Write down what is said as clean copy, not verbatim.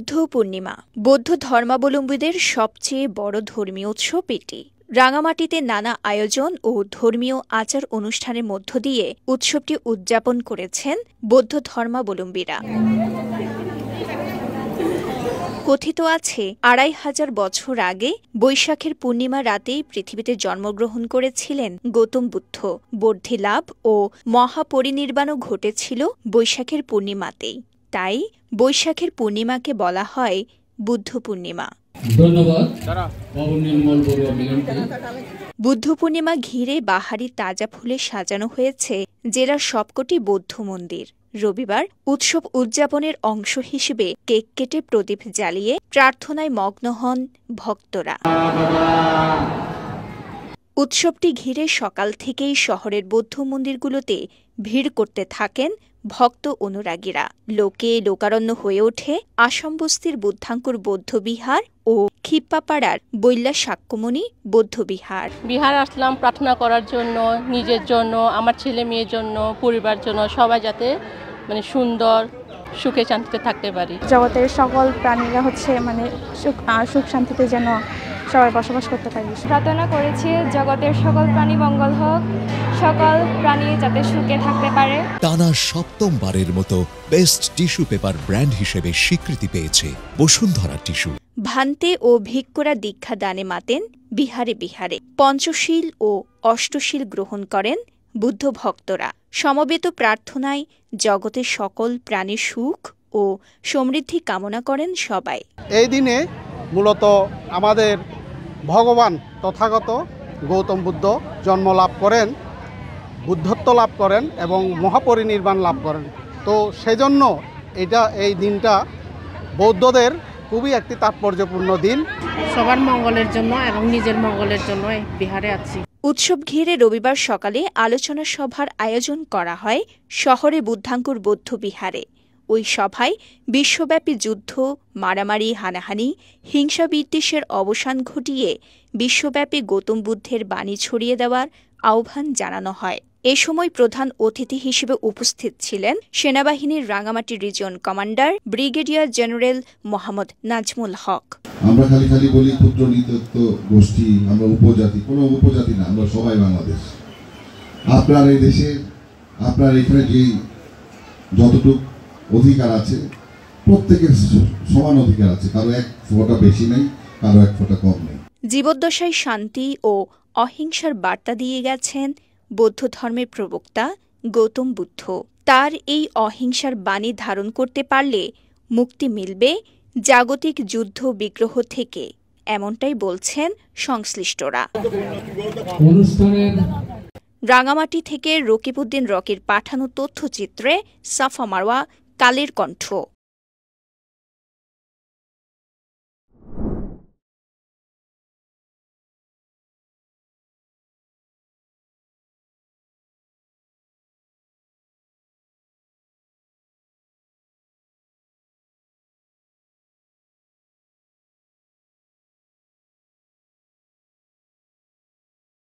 বুদ্ধ পূর্ণিমা বৌদ্ধ ধর্মাবলম্বীদের সবচেয়ে বড় ধর্মীয় উৎসব এটি। রাঙামাটিতে নানা আয়োজন ও ধর্মীয় আচার অনুষ্ঠানের মধ্য দিয়ে উৎসবটি উদযাপন করেছেন বৌদ্ধ ধর্মাবলম্বীরা। কথিত আছে ২৫০০ বছর আগে বৈশাখের পূর্ণিমা রাতেই পৃথিবীতে জন্মগ্রহণ করেছিলেন গৌতম বুদ্ধ। বর্ধি লাভ ও মহাপরিনির্বাণও ঘটেছিল বৈশাখের পূর্ণিমাতেই। তাই বৈশাখের পূর্ণিমাকে বলা হয় বুদ্ধ পূর্ণিমা। ধন্যবাদ। বুদ্ধ পূর্ণিমা ঘিরে বাহারি তাজা ফুলে সাজানো হয়েছে জেলার সবকটি বৌদ্ধ মন্দির। রবিবার উৎসব উদযাপনের অংশ হিসেবে কেক কেটে প্রদীপ জ্বালিয়ে প্রার্থনায় মগ্ন হন ভক্তরা। উৎসবটি ঘিরে সকাল থেকেই শহরের বৌদ্ধ মন্দিরগুলোতে ভিড় করতে থাকেন ভক্ত অনুরাগীরা। লোকে লোকারণ্য হয়ে ওঠে আসামবস্তির বুদ্ধাঙ্কুর বৌদ্ধবিহার ও খিপ্পাপাড়ার বৈল্লা সাক্যমণি বৌদ্ধবিহার। বিহার আসলাম প্রার্থনা করার জন্য, নিজের জন্য, আমার ছেলে মেয়ের জন্য, পরিবার জন্য, সবাই যাতে সুন্দর সুখে শান্তিতে থাকতে পারি। জগতের সকল প্রাণীরা সুখ শান্তিতে যেন সবাই বসবাস করতে পারি। প্রার্থনা করেছি জগতের সকল প্রাণী মঙ্গল হোক, সকল প্রাণী যাতে সুখে থাকতে পারে। টানা সপ্তমবারের মতো বেস্ট টিস্যু পেপার ব্র্যান্ড হিসেবে স্বীকৃতি পেয়েছে বসুন্ধরা টিস্যু। ভান্তে ও ভিক্ষুরা দীক্ষা দানে মাতেন বিহারে বিহারে। পঞ্চশীল ও অষ্টশীল গ্রহণ করেন বুদ্ধ ভক্তরা। সমবেত প্রার্থনায় জগতের সকল প্রাণীর সুখ ও সমৃদ্ধি কামনা করেন সবাই। এই দিনে মূলত আমাদের ভগবান তথাগত গৌতম বুদ্ধ জন্ম লাভ করেন, বুদ্ধত্ব লাভ করেন এবং মহাপরিনির্বাণ লাভ করেন। তো সেজন্য এই দিনটা বৌদ্ধদের খুবই একটি তাৎপর্যপূর্ণ দিন। সবার মঙ্গলের জন্য এবং নিজের মঙ্গলের জন্য বিহারে আছি। উৎসব ঘিরে রবিবার সকালে আলোচনা সভার আয়োজন করা হয় শহরে বুদ্ধাঙ্কুর বৌদ্ধবিহারে। ওই সভায় বিশ্বব্যাপী যুদ্ধ, মারামারি, হানাহানি, হিংসা বিদ্বেষের অবসান ঘটিয়ে বিশ্বব্যাপী গৌতম বুদ্ধের বাণী ছড়িয়ে দেওয়ার আহ্বান জানানো হয়। এ সময় প্রধান অতিথি হিসেবে উপস্থিত ছিলেন সেনাবাহিনীর Rangamati region commander brigadier general Mohammad Nazmul Haque. আমরা খালি বলি ক্ষুদ্র নৃতত্ব গোষ্ঠী, আমরা উপজাতি, কোনো উপজাতি না, আমরা সবাই বাংলাদেশ। আপনার এই দেশে আপনার এখানে যে যতটুকু অধিকার আছে প্রত্যেকের সমান অধিকার আছে, কারো এক ফোঁটা বেশি নেই, কারো এক ফোঁটা কম নেই। জীবদ্দশায় শান্তি ও অহিংসার বার্তা দিয়ে গেছেন বৌদ্ধ ধর্মের প্রবক্তা গৌতম বুদ্ধ। তার এই অহিংসার বাণী ধারণ করতে পারলে মুক্তি মিলবে জাগতিক যুদ্ধ বিগ্রহ থেকে, এমনটাই বলছেন সংশ্লিষ্টরা। রাঙামাটি থেকে রকিবউদ্দিন রকির পাঠানো তথ্যচিত্রে সাফা মারওয়া, কালের কণ্ঠ।